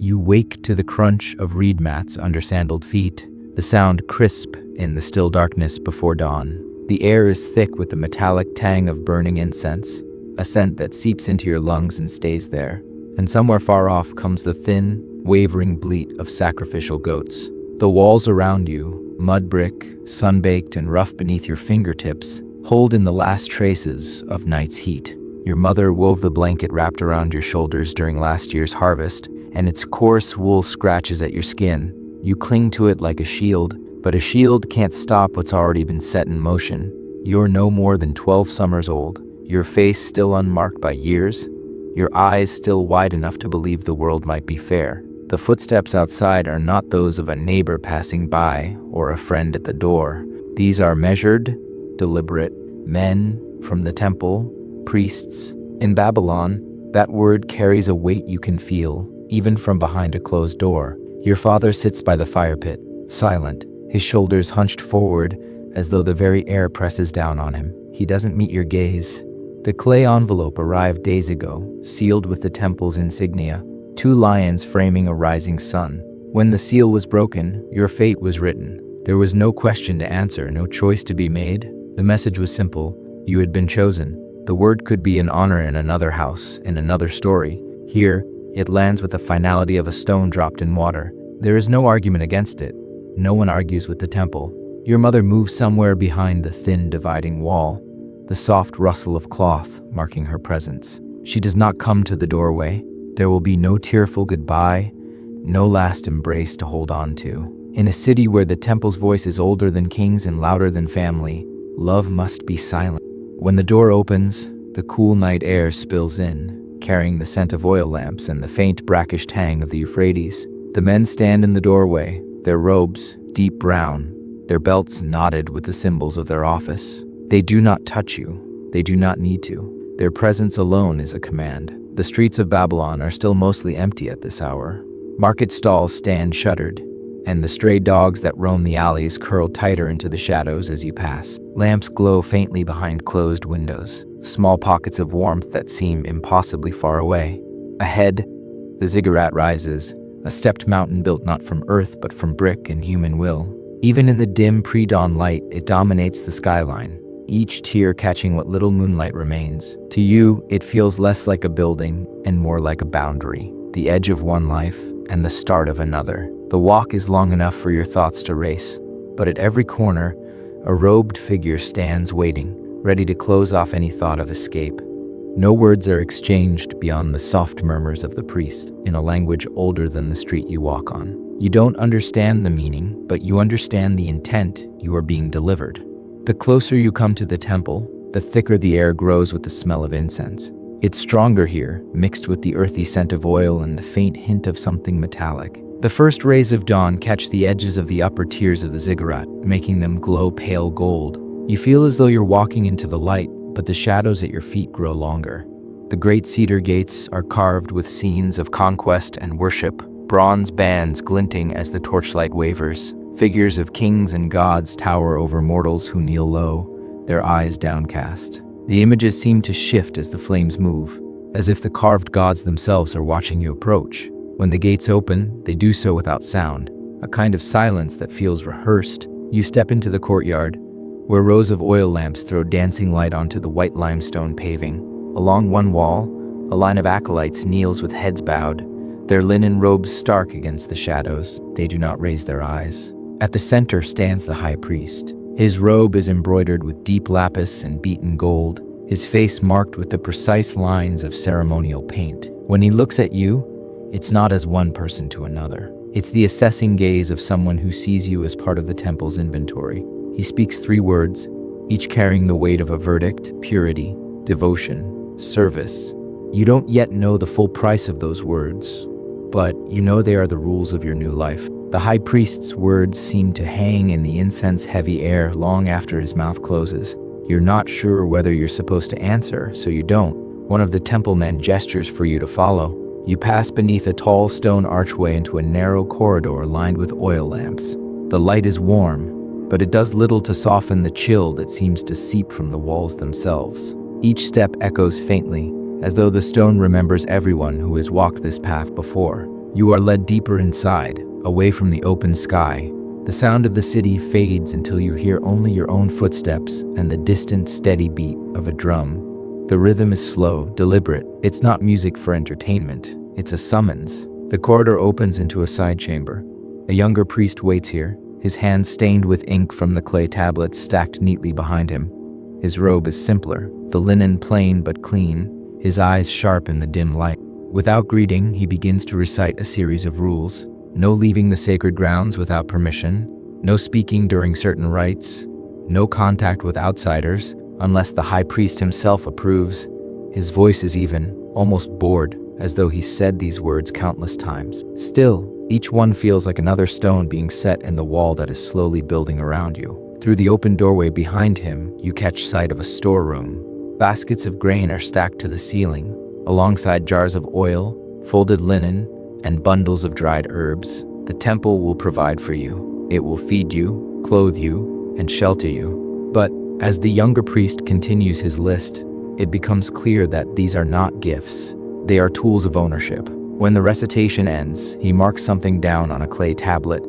You wake to the crunch of reed mats under sandaled feet, the sound crisp in the still darkness before dawn. The air is thick with the metallic tang of burning incense, a scent that seeps into your lungs and stays there. And somewhere far off comes the thin, wavering bleat of sacrificial goats. The walls around you, mud brick, sun-baked and rough beneath your fingertips, hold in the last traces of night's heat. Your mother wove the blanket wrapped around your shoulders during last year's harvest, and its coarse wool scratches at your skin. You cling to it like a shield, but a shield can't stop what's already been set in motion. You're no more than 12 summers old, your face still unmarked by years, your eyes still wide enough to believe the world might be fair. The footsteps outside are not those of a neighbor passing by or a friend at the door. These are measured, deliberate men from the temple, priests. In Babylon, that word carries a weight you can feel, even from behind a closed door. Your father sits by the fire pit, silent, his shoulders hunched forward as though the very air presses down on him. He doesn't meet your gaze. The clay envelope arrived days ago, sealed with the temple's insignia, 2 lions framing a rising sun. When the seal was broken, your fate was written. There was no question to answer, no choice to be made. The message was simple. You had been chosen. The word could be an honor in another house, in another story. Here, it lands with the finality of a stone dropped in water. There is no argument against it. No one argues with the temple. Your mother moves somewhere behind the thin dividing wall, the soft rustle of cloth marking her presence. She does not come to the doorway. There will be no tearful goodbye, no last embrace to hold on to. In a city where the temple's voice is older than kings and louder than family, love must be silent. When the door opens, the cool night air spills in, carrying the scent of oil lamps and the faint brackish tang of the Euphrates. The men stand in the doorway, their robes deep brown, their belts knotted with the symbols of their office. They do not touch you. They do not need to. Their presence alone is a command. The streets of Babylon are still mostly empty at this hour. Market stalls stand shuttered, and the stray dogs that roam the alleys curl tighter into the shadows as you pass. Lamps glow faintly behind closed windows, small pockets of warmth that seem impossibly far away. Ahead, the ziggurat rises, a stepped mountain built not from earth but from brick and human will. Even in the dim pre-dawn light, it dominates the skyline, each tier catching what little moonlight remains. To you, it feels less like a building and more like a boundary, the edge of one life and the start of another. The walk is long enough for your thoughts to race, but at every corner, a robed figure stands waiting, ready to close off any thought of escape. No words are exchanged beyond the soft murmurs of the priest, in a language older than the street you walk on. You don't understand the meaning, but you understand the intent you are being delivered. The closer you come to the temple, the thicker the air grows with the smell of incense. It's stronger here, mixed with the earthy scent of oil and the faint hint of something metallic. The first rays of dawn catch the edges of the upper tiers of the ziggurat, making them glow pale gold. You feel as though you're walking into the light, but the shadows at your feet grow longer. The great cedar gates are carved with scenes of conquest and worship, bronze bands glinting as the torchlight wavers. Figures of kings and gods tower over mortals who kneel low, their eyes downcast. The images seem to shift as the flames move, as if the carved gods themselves are watching you approach. When the gates open, they do so without sound, a kind of silence that feels rehearsed. You step into the courtyard, where rows of oil lamps throw dancing light onto the white limestone paving. Along one wall, a line of acolytes kneels with heads bowed, their linen robes stark against the shadows. They do not raise their eyes. At the center stands the high priest. His robe is embroidered with deep lapis and beaten gold, his face marked with the precise lines of ceremonial paint. When he looks at you, it's not as one person to another. It's the assessing gaze of someone who sees you as part of the temple's inventory. He speaks 3 words, each carrying the weight of a verdict: purity, devotion, service. You don't yet know the full price of those words, but you know they are the rules of your new life. The high priest's words seem to hang in the incense-heavy air long after his mouth closes. You're not sure whether you're supposed to answer, so you don't. One of the temple men gestures for you to follow. You pass beneath a tall stone archway into a narrow corridor lined with oil lamps. The light is warm, but it does little to soften the chill that seems to seep from the walls themselves. Each step echoes faintly, as though the stone remembers everyone who has walked this path before. You are led deeper inside, away from the open sky. The sound of the city fades until you hear only your own footsteps and the distant, steady beat of a drum. The rhythm is slow, deliberate. It's not music for entertainment. It's a summons. The corridor opens into a side chamber. A younger priest waits here, his hands stained with ink from the clay tablets stacked neatly behind him. His robe is simpler, the linen plain but clean, his eyes sharp in the dim light. Without greeting, he begins to recite a series of rules. No leaving the sacred grounds without permission, no speaking during certain rites, no contact with outsiders unless the high priest himself approves. His voice is even, almost bored, as though he said these words countless times. Still, each one feels like another stone being set in the wall that is slowly building around you. Through the open doorway behind him, you catch sight of a storeroom. Baskets of grain are stacked to the ceiling, alongside jars of oil, folded linen, and bundles of dried herbs. The temple will provide for you. It will feed you, clothe you, and shelter you. But as the younger priest continues his list, it becomes clear that these are not gifts. They are tools of ownership. When the recitation ends, he marks something down on a clay tablet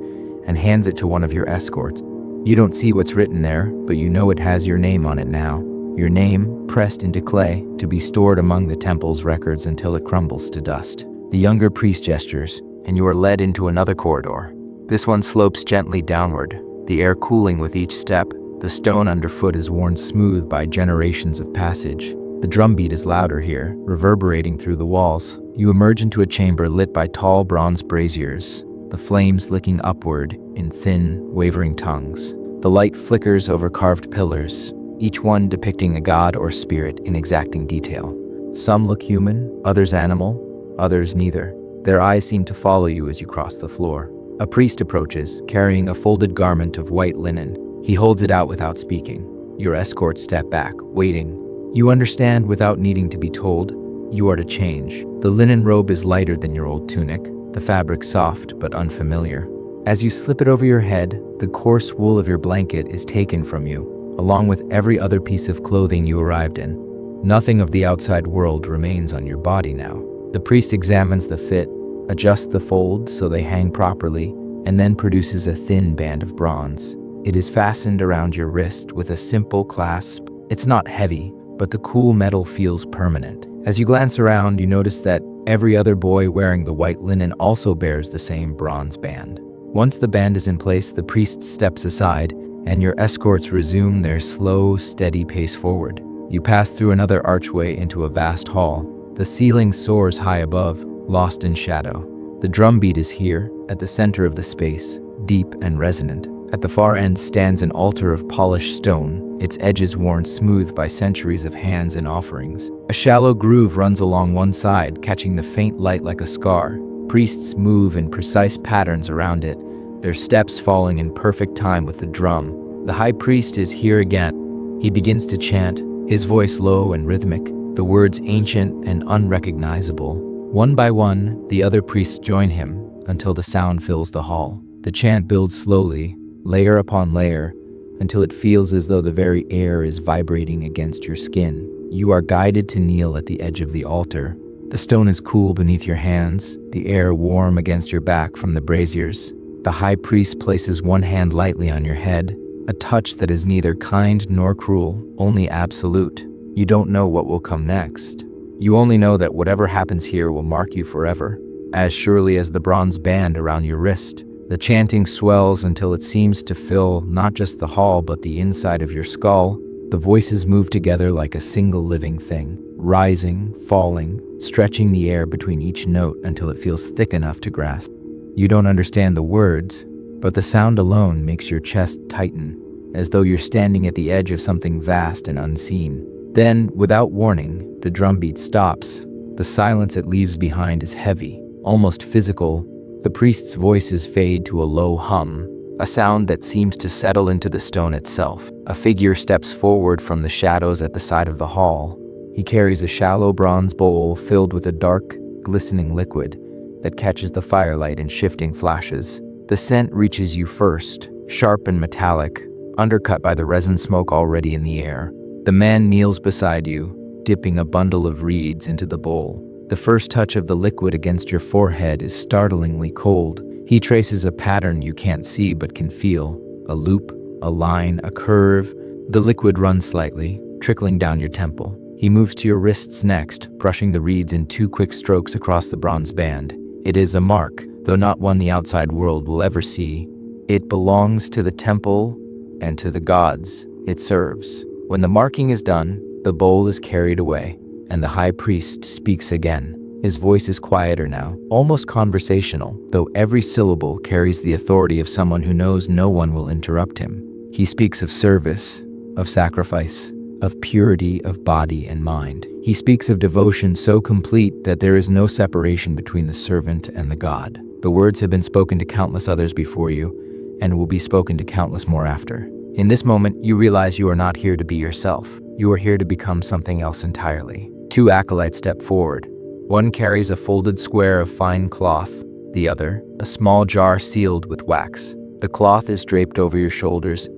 and hands it to one of your escorts. You don't see what's written there, but you know it has your name on it now. Your name, pressed into clay, to be stored among the temple's records until it crumbles to dust. The younger priest gestures, and you are led into another corridor. This one slopes gently downward, the air cooling with each step. The stone underfoot is worn smooth by generations of passage. The drumbeat is louder here, reverberating through the walls. You emerge into a chamber lit by tall bronze braziers, the flames licking upward in thin, wavering tongues. The light flickers over carved pillars, each one depicting a god or spirit in exacting detail. Some look human, others animal, others neither. Their eyes seem to follow you as you cross the floor. A priest approaches, carrying a folded garment of white linen. He holds it out without speaking. Your escorts step back, waiting. You understand without needing to be told. You are to change. The linen robe is lighter than your old tunic, the fabric soft but unfamiliar. As you slip it over your head, the coarse wool of your blanket is taken from you, along with every other piece of clothing you arrived in. Nothing of the outside world remains on your body now. The priest examines the fit, adjusts the folds so they hang properly, and then produces a thin band of bronze. It is fastened around your wrist with a simple clasp. It's not heavy, but the cool metal feels permanent. As you glance around, you notice that every other boy wearing the white linen also bears the same bronze band. Once the band is in place, the priest steps aside, and your escorts resume their slow, steady pace forward. You pass through another archway into a vast hall. The ceiling soars high above, lost in shadow. The drumbeat is here, at the center of the space, deep and resonant. At the far end stands an altar of polished stone, its edges worn smooth by centuries of hands and offerings. A shallow groove runs along one side, catching the faint light like a scar. Priests move in precise patterns around it, their steps falling in perfect time with the drum. The high priest is here again. He begins to chant, his voice low and rhythmic, the words ancient and unrecognizable. One by one, the other priests join him until the sound fills the hall. The chant builds slowly, layer upon layer, until it feels as though the very air is vibrating against your skin. You are guided to kneel at the edge of the altar. The stone is cool beneath your hands, the air warm against your back from the braziers. The high priest places one hand lightly on your head, a touch that is neither kind nor cruel, only absolute. You don't know what will come next. You only know that whatever happens here will mark you forever, as surely as the bronze band around your wrist. The chanting swells until it seems to fill not just the hall but the inside of your skull. The voices move together like a single living thing, rising, falling, stretching the air between each note until it feels thick enough to grasp. You don't understand the words, but the sound alone makes your chest tighten, as though you're standing at the edge of something vast and unseen. Then, without warning, the drumbeat stops. The silence it leaves behind is heavy, almost physical. The priest's voices fade to a low hum, a sound that seems to settle into the stone itself. A figure steps forward from the shadows at the side of the hall. He carries a shallow bronze bowl filled with a dark, glistening liquid that catches the firelight in shifting flashes. The scent reaches you first, sharp and metallic, undercut by the resin smoke already in the air. The man kneels beside you, dipping a bundle of reeds into the bowl. The first touch of the liquid against your forehead is startlingly cold. He traces a pattern you can't see but can feel. A loop, a line, a curve. The liquid runs slightly, trickling down your temple. He moves to your wrists next, brushing the reeds in 2 quick strokes across the bronze band. It is a mark, though not one the outside world will ever see. It belongs to the temple and to the gods it serves. When the marking is done, the bowl is carried away, and the high priest speaks again. His voice is quieter now, almost conversational, though every syllable carries the authority of someone who knows no one will interrupt him. He speaks of service, of sacrifice, of purity of body and mind. He speaks of devotion so complete that there is no separation between the servant and the God. The words have been spoken to countless others before you, and will be spoken to countless more after. In this moment, you realize you are not here to be yourself. You are here to become something else entirely. 2 acolytes step forward. One carries a folded square of fine cloth, the other, a small jar sealed with wax. The cloth is draped over your shoulders,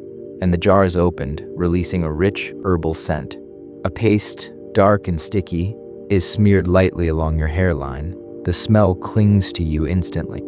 and the jar is opened, releasing a rich herbal scent. A paste, dark and sticky, is smeared lightly along your hairline. The smell clings to you instantly.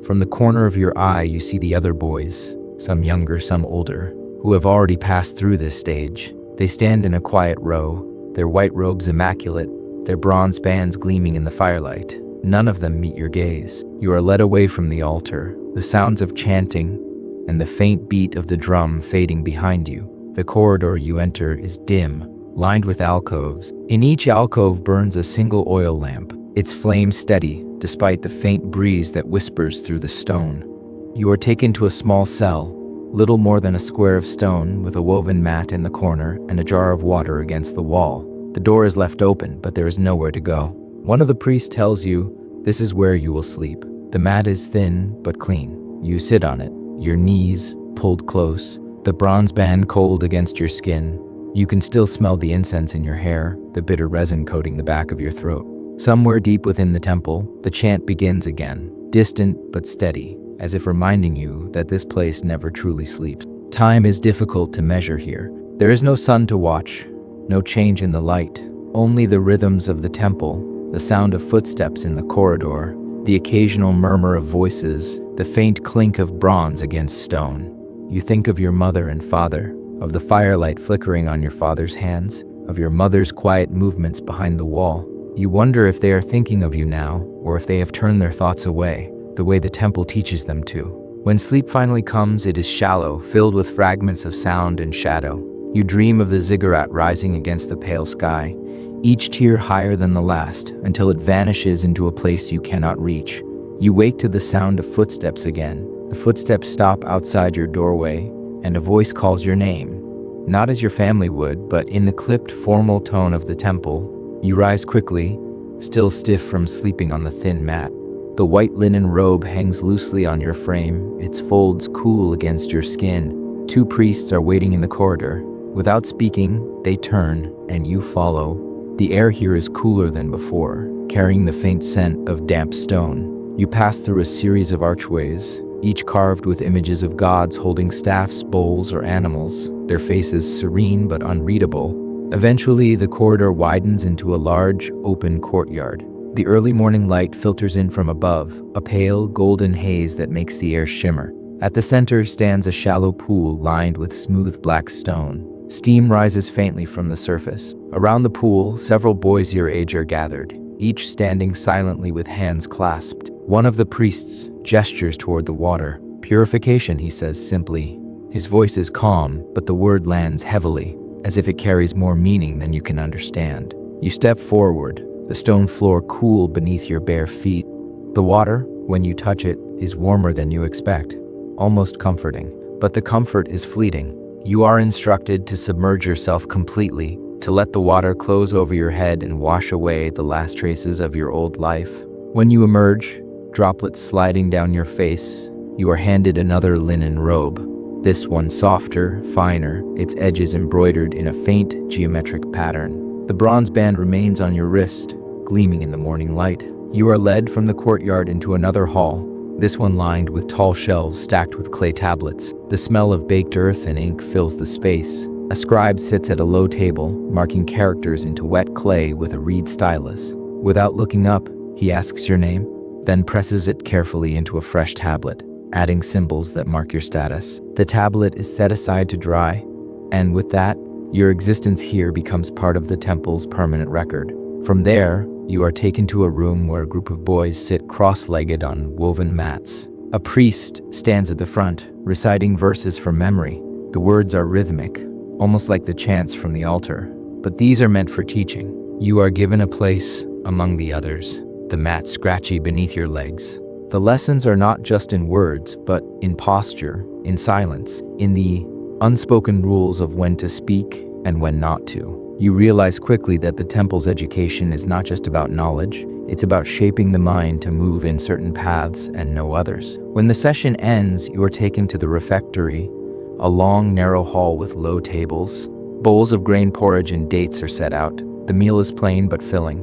From the corner of your eye, you see the other boys, some younger, some older, who have already passed through this stage. They stand in a quiet row, their white robes immaculate, their bronze bands gleaming in the firelight. None of them meet your gaze. You are led away from the altar, the sounds of chanting and the faint beat of the drum fading behind you. The corridor you enter is dim, lined with alcoves. In each alcove burns a single oil lamp, its flame steady despite the faint breeze that whispers through the stone. You are taken to a small cell, little more than a square of stone, with a woven mat in the corner and a jar of water against the wall. The door is left open, but there is nowhere to go. One of the priests tells you, this is where you will sleep. The mat is thin but clean. You sit on it, your knees pulled close, the bronze band cold against your skin. You can still smell the incense in your hair, the bitter resin coating the back of your throat. Somewhere deep within the temple, the chant begins again, distant but steady, as if reminding you that this place never truly sleeps. Time is difficult to measure here. There is no sun to watch, no change in the light, only the rhythms of the temple, the sound of footsteps in the corridor, the occasional murmur of voices, the faint clink of bronze against stone. You think of your mother and father, of the firelight flickering on your father's hands, of your mother's quiet movements behind the wall. You wonder if they are thinking of you now, or if they have turned their thoughts away, the way the temple teaches them to. When sleep finally comes, it is shallow, filled with fragments of sound and shadow. You dream of the ziggurat rising against the pale sky, each tier higher than the last, until it vanishes into a place you cannot reach. You wake to the sound of footsteps again. The footsteps stop outside your doorway, and a voice calls your name. Not as your family would, but in the clipped, formal tone of the temple. You rise quickly, still stiff from sleeping on the thin mat. The white linen robe hangs loosely on your frame, its folds cool against your skin. 2 priests are waiting in the corridor. Without speaking, they turn, and you follow. The air here is cooler than before, carrying the faint scent of damp stone. You pass through a series of archways, each carved with images of gods holding staffs, bowls, or animals, their faces serene but unreadable. Eventually, the corridor widens into a large, open courtyard. The early morning light filters in from above, a pale, golden haze that makes the air shimmer. At the center stands a shallow pool lined with smooth black stone. Steam rises faintly from the surface. Around the pool, several boys your age are gathered, each standing silently with hands clasped. One of the priests gestures toward the water. Purification, he says simply. His voice is calm, but the word lands heavily, as if it carries more meaning than you can understand. You step forward, the stone floor cool beneath your bare feet. The water, when you touch it, is warmer than you expect, almost comforting. But the comfort is fleeting. You are instructed to submerge yourself completely, to let the water close over your head and wash away the last traces of your old life. When you emerge, droplets sliding down your face, you are handed another linen robe. This one softer, finer, its edges embroidered in a faint geometric pattern. The bronze band remains on your wrist, gleaming in the morning light. You are led from the courtyard into another hall, this one lined with tall shelves stacked with clay tablets. The smell of baked earth and ink fills the space. A scribe sits at a low table, marking characters into wet clay with a reed stylus. Without looking up, he asks your name, then presses it carefully into a fresh tablet, adding symbols that mark your status. The tablet is set aside to dry, and with that, your existence here becomes part of the temple's permanent record. From there, you are taken to a room where a group of boys sit cross-legged on woven mats. A priest stands at the front, reciting verses from memory. The words are rhythmic, almost like the chants from the altar, but these are meant for teaching. You are given a place among the others, the mat scratchy beneath your legs. The lessons are not just in words, but in posture, in silence, in the unspoken rules of when to speak and when not to. You realize quickly that the temple's education is not just about knowledge, it's about shaping the mind to move in certain paths and no others. When the session ends, you are taken to the refectory, a long, narrow hall with low tables. Bowls of grain porridge and dates are set out. The meal is plain but filling.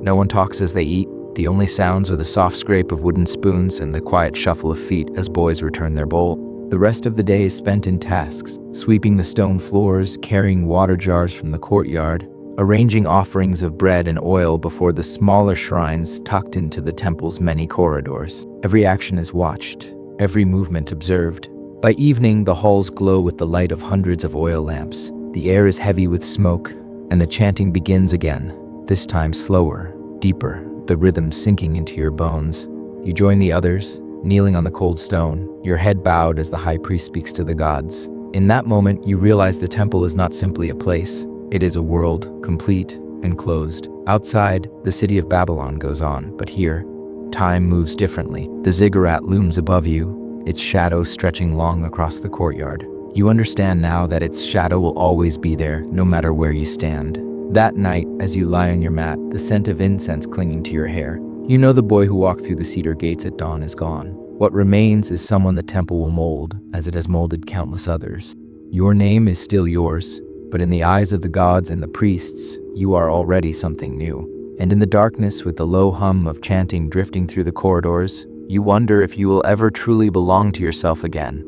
No one talks as they eat. The only sounds are the soft scrape of wooden spoons and the quiet shuffle of feet as boys return their bowl. The rest of the day is spent in tasks, sweeping the stone floors, carrying water jars from the courtyard, arranging offerings of bread and oil before the smaller shrines tucked into the temple's many corridors. Every action is watched, every movement observed. By evening, the halls glow with the light of hundreds of oil lamps. The air is heavy with smoke, and the chanting begins again, this time slower, deeper, the rhythm sinking into your bones. You join the others, kneeling on the cold stone, your head bowed as the high priest speaks to the gods. In that moment, you realize the temple is not simply a place. It is a world, complete and closed. Outside, the city of Babylon goes on, but here, time moves differently. The ziggurat looms above you, its shadow stretching long across the courtyard. You understand now that its shadow will always be there, no matter where you stand. That night, as you lie on your mat, the scent of incense clinging to your hair, you know the boy who walked through the cedar gates at dawn is gone. What remains is someone the temple will mold, as it has molded countless others. Your name is still yours, but in the eyes of the gods and the priests, you are already something new. And in the darkness, with the low hum of chanting drifting through the corridors, you wonder if you will ever truly belong to yourself again.